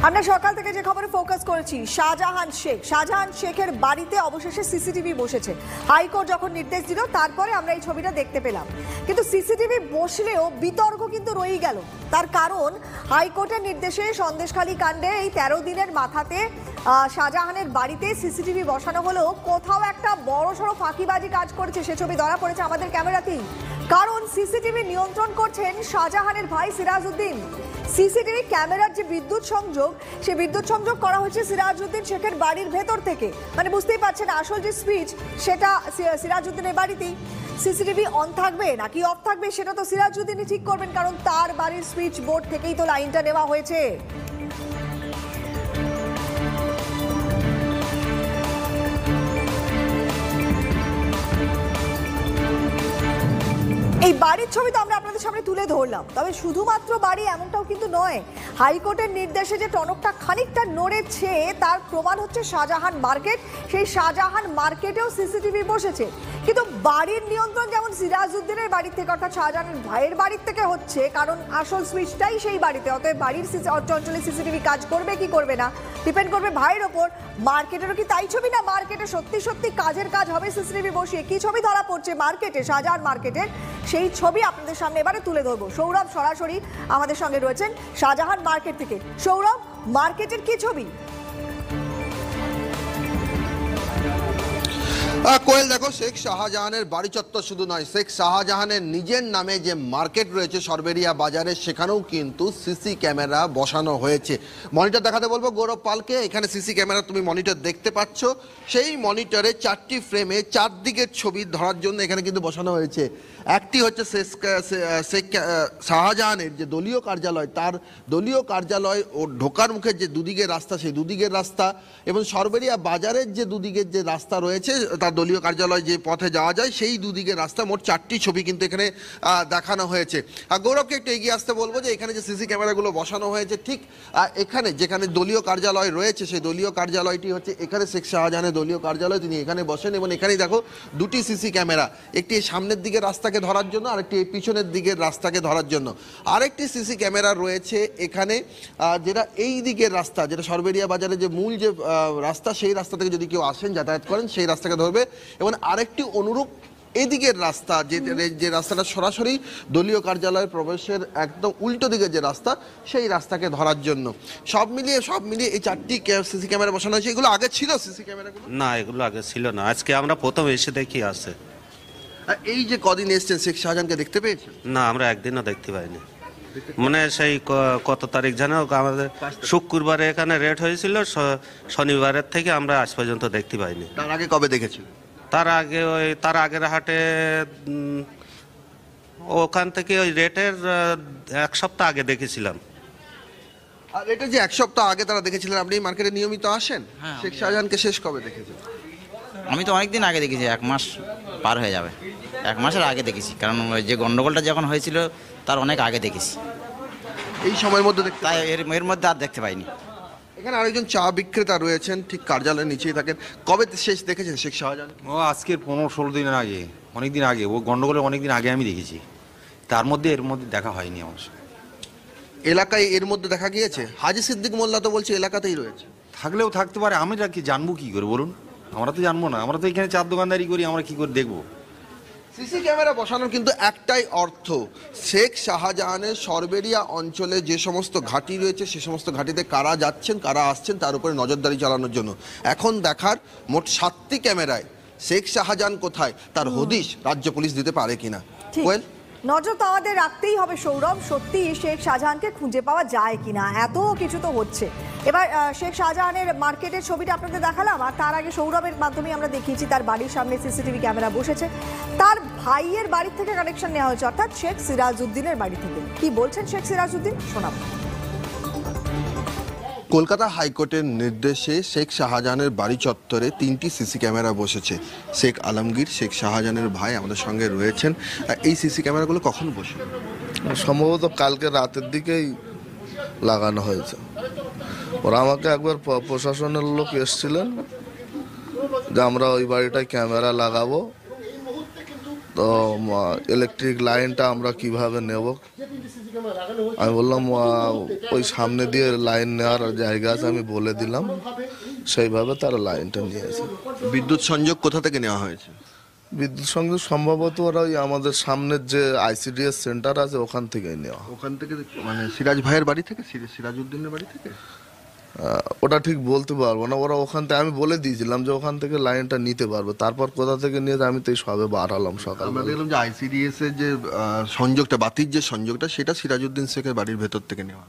আমরা সকাল থেকে যে খবরে ফোকাস করেছি, শাহজাহান শেখের বাড়িতে অবশেষে সিসিটিভি বসেছে। হাইকোর্ট যখন নির্দেশ দিল তারপরে আমরা এই ছবিটা দেখতে পেলাম। কিন্তু সিসিটিভি বসলেও বিতর্ক কিন্তু রয়েই গেল। তার কারণ, হাইকোর্টের নির্দেশে সন্দেশখালী কাণ্ডে এই 13 দিনের মাথাতে শাহজাহানের বাড়িতে সিসিটিভি বসানো হলেও কোথাও একটা বড়সড় ফাঁকিবাজি কাজ করেছে, সে ছবি ধরা পড়েছে আমাদের ক্যামেরাতেই। কারণ সিসিটিভি নিয়ন্ত্রণ করছেন শাহজাহানের ভাই সিরাজউদ্দিন। সিসিটিভি ক্যামেরার যে বিদ্যুৎ সংযোগ, সে বিদ্যুৎ সংযোগ করা হয়েছে সিরাজউদ্দিন শেখের বাড়ির ভেতর থেকে। মানে বুঝতেই পারছেন, আসল যে সুইচ সেটা সিরাজউদ্দিনের বাড়িতেই। সিসিটিভি অন থাকবে নাকি অফ থাকবে সেটা তো সিরাজউদ্দিনই ঠিক করবেন, কারণ তার বাড়ির সুইচ বোর্ড থেকেই তো লাইনটা নেওয়া হয়েছে। এই বাড়ির ছবি তো আমরা আপনাদের সামনে তুলে ধরলাম, তবে শুধুমাত্র বাড়ি এমনটাও কিন্তু নয়। হাইকোর্টের নির্দেশে যে টনকটা খানিকটা নড়েছে তার প্রমাণ হচ্ছে শাহজাহান মার্কেট। সেই শাহজাহান মার্কেটেও সিসিটিভি বসেছে, কিন্তু বাড়ির নিয়ন্ত্রণ যেমন সিরাজউদ্দিনের বাড়ি থেকে, অর্থাৎ শাহজাহানের ভাইয়ের বাড়ির থেকে হচ্ছে, কারণ আসল সুইচটাই সেই বাড়িতে। অতএব বাড়ির অঞ্চলে সিসিটিভি কাজ করবে কি করবে না ডিপেন্ড করবে ভাইয়ের ওপর। মার্কেটেরও কি তাই ছবি, না মার্কেটে সত্যি সত্যি কাজের কাজ হবে সিসিটিভি বসিয়ে? কি ছবি ধরা পড়ছে মার্কেটে, শাহজাহান মার্কেটের, সেই ছবি আপনাদের সামনে এবারে তুলে ধরবো। সৌরভ সরাসরি আমাদের সঙ্গে রয়েছেন শাহজাহান মার্কেট থেকে। সৌরভ, মার্কেটের কি ছবি? কোয়েল, দেখো, শেখ শাহজাহানের বাড়ি চত্বর শুধু নয়, শেখ শাহজাহানের নিজের নামে যে মার্কেট রয়েছে সরবেরিয়া বাজারে, সেখানেও কিন্তু সিসি ক্যামেরা বসানো হয়েছে। মনিটর দেখাতে বলবো গৌরব পালকে। এখানে সিসি ক্যামেরা তুমি মনিটর দেখতে পাচ্ছ। সেই মনিটরে 4টি ফ্রেমে 4 দিকের ছবি ধরার জন্য এখানে কিন্তু বসানো হয়েছে। একটি হচ্ছে শেখ শাহজাহানের যে দলীয় কার্যালয়, তার দলীয় কার্যালয় ও ঢোকার মুখের যে দুদিকের রাস্তা, সেই দুদিকের রাস্তা, এবং সরবেরিয়া বাজারের যে দুদিকের যে রাস্তা রয়েছে, তার দলীয় কার্যালয় যে পথে যাওয়া যায়, সেই দুদিকের রাস্তা, মোট 4টি ছবি কিন্তু এখানে দেখানো হয়েছে। আর গৌরবকে একটু এগিয়ে আসতে বলবো যে এখানে যে সিসি ক্যামেরাগুলো বসানো হয়েছে, ঠিক এখানে যেখানে দলীয় কার্যালয় রয়েছে, সেই দলীয় কার্যালয়টি হচ্ছে এখানে শেখ শাহজাহানের দলীয় কার্যালয়। তিনি এখানে বসেন এবং এখানেই দেখো 2টি সিসি ক্যামেরা, একটি সামনের দিকের রাস্তাকে ধরার জন্য, আরেকটি পিছনের দিকের রাস্তাকে ধরার জন্য। আরেকটি সিসি ক্যামেরা রয়েছে এখানে, যেটা এই দিকের রাস্তা, যেটা সরবেরিয়া বাজারে যে মূল যে রাস্তা, সেই রাস্তা থেকে যদি কেউ আসেন, যাতায়াত করেন, সেই রাস্তাকে ধরবে। এবং আরেকটি অনুরূপ এদিকের রাস্তা, যে রাস্তাটা সরাসরি দলীয় কার্যালয়ের প্রবেশের একদম উল্টো দিকে যে রাস্তা, সেই রাস্তাকে ধরার জন্য। সব মিলিয়ে এই 4টি সিসি ক্যামেরা বসানো হয়েছে। এগুলো আগে ছিল সিসি ক্যামেরাগুলো? না, এগুলো আগে ছিল না, আজকে আমরা প্রথম এসে দেখি আছে। এই যে কদিন এসছেন, শেখ শাহজাহানকে দেখতে পেয়েছেন? না, আমরা একদিনও দেখতে পাইনি। মানে সেই কত তারিখ জানো, আমাদের শুক্রবারে এখানে রেট হয়েছিল, শনিবারের থেকে আমরা আজ পর্যন্ত দেখতে পাইনি। তার আগে কবে দেখেছিল? তার আগের হাটে, ওখান থেকে ওই রেটের 1 সপ্তাহ আগে দেখেছিলাম। আর এটা যে 1 সপ্তাহ আগে তারা দেখেছিলেন, আপনি মার্কেটে নিয়মিত আসেন? শেখ শাহজাহানকে শেষ কবে দেখেছেন? আমি তো অনেকদিন আগে দেখেছি, 1 মাস পার হয়ে যাবে। 1 মাসের আগে দেখেছি, কারণ ওই যে গন্ডগোলটা যখন হয়েছিল তার অনেক আগে দেখেছি। এই সময়ের মধ্যে তাই এর মধ্যে আর দেখতে পাইনি। এখানে আরেকজন চা বিক্রেতা রয়েছেন, ঠিক কার্যালয়ের নিচেই থাকেন। কবে শেষ দেখেছেন শেখ শাহজাহান? ও আজকের 15-16 দিনের আগে, অনেক দিন আগে, ও গন্ডগোলের অনেক দিন আগে আমি দেখেছি। এর মধ্যে দেখা হয়নি আমার সাথে। এলাকায় এর মধ্যে দেখা গিয়েছে? হাজি সিদ্দিক মোল্লা তো বলছে এলাকাতেই রয়েছে। থাকলেও থাকতে পারে, আমরা কি জানবো কি করে বলুন? আমরা তো জানবো না, আমরা তো এখানে চার দোকানদারি করি, আমরা কি করে দেখবো? সিসি ক্যামেরা বসানোর কিন্তু একটাই অর্থ, শেখ শাহজাহানের সরবেরিয়া অঞ্চলে যে সমস্ত ঘাঁটি রয়েছে, সে সমস্ত ঘাঁটিতে কারা যাচ্ছেন কারা আসছেন তার উপরে নজরদারি চালানোর জন্য। এখন দেখার, মোট 7টি ক্যামেরায় শেখ শাহজাহান কোথায় তার হদিশ রাজ্য পুলিশ দিতে পারে কিনা। ওয়েল, নজর তো আমাদের রাখতেই হবে সৌরভ, সত্যি শেখ শাহজাহানকে খুঁজে পাওয়া যায় কিনা। এত কিছু তো হচ্ছে। এবার শেখ শাহজাহানের মার্কেটের ছবিটা আপনাদের দেখালাম, আর তার আগে সৌরভের মাধ্যমে আমরা দেখিয়েছি তার বাড়ির সামনে সিসিটিভি ক্যামেরা বসেছে। তার ভাইয়ের বাড়ি থেকে কানেকশন নেওয়া হয়েছে, অর্থাৎ শেখ সিরাজউদ্দিনের বাড়ি থেকে। কি বলছেন শেখ সিরাজউদ্দিন, শোনাবো। কলকাতা হাইকোর্টের নির্দেশে শেখ শাহজাহানের বাড়ি চত্বরে 3টি সিসি ক্যামেরা বসেছে। শেখ আলমগীর, শেখ শাহজাহানের ভাই, আমাদের সঙ্গে রয়েছেন। এই সিসি ক্যামেরাগুলো কখন বসে? সম্ভবত কালকে রাতের দিকেই লাগানো হয়েছে। ওরা আমাকে একবার প্রশাসনের লোক এসেছিলেন যে আমরা ওই বাড়িটায় ক্যামেরা লাগাবো, তো ইলেকট্রিক লাইনটা আমরা কিভাবে নেব আমি বললাম ওই সামনে দিয়ে লাইন নেওয়ার জায়গা আছে, আমি বলে দিলাম, সেইভাবে তারা লাইনটা নিয়েছে। বিদ্যুৎ সংযোগ কোথা থেকে নেওয়া হয়েছে? বিদ্যুৎ সংযোগ সম্ভবত ওরা ওই আমাদের সামনের যে আইসিডিএস সেন্টার আছে ওখান থেকেই নেওয়া। ওখান থেকে মানে সিরাজ ভাইয়ের বাড়ি থেকে, সিরাজউদ্দিনের বাড়ি থেকে? ওটা ঠিক বলতে পারবো না, ওরা ওখান থেকে, আমি বলে দিয়েছিলাম যে ওখান থেকে লাইনটা নিতে পারবে, তারপর কোথা থেকে নিয়ে আমি তো এই সবে বাড়ালাম সকাল। আমরা দেখলাম যে আইসিডিএস এর যে সংযোগটা, বাতির যে সংযোগটা, সেটা সিরাজউদ্দিন শেখের বাড়ির ভেতর থেকে নেওয়া।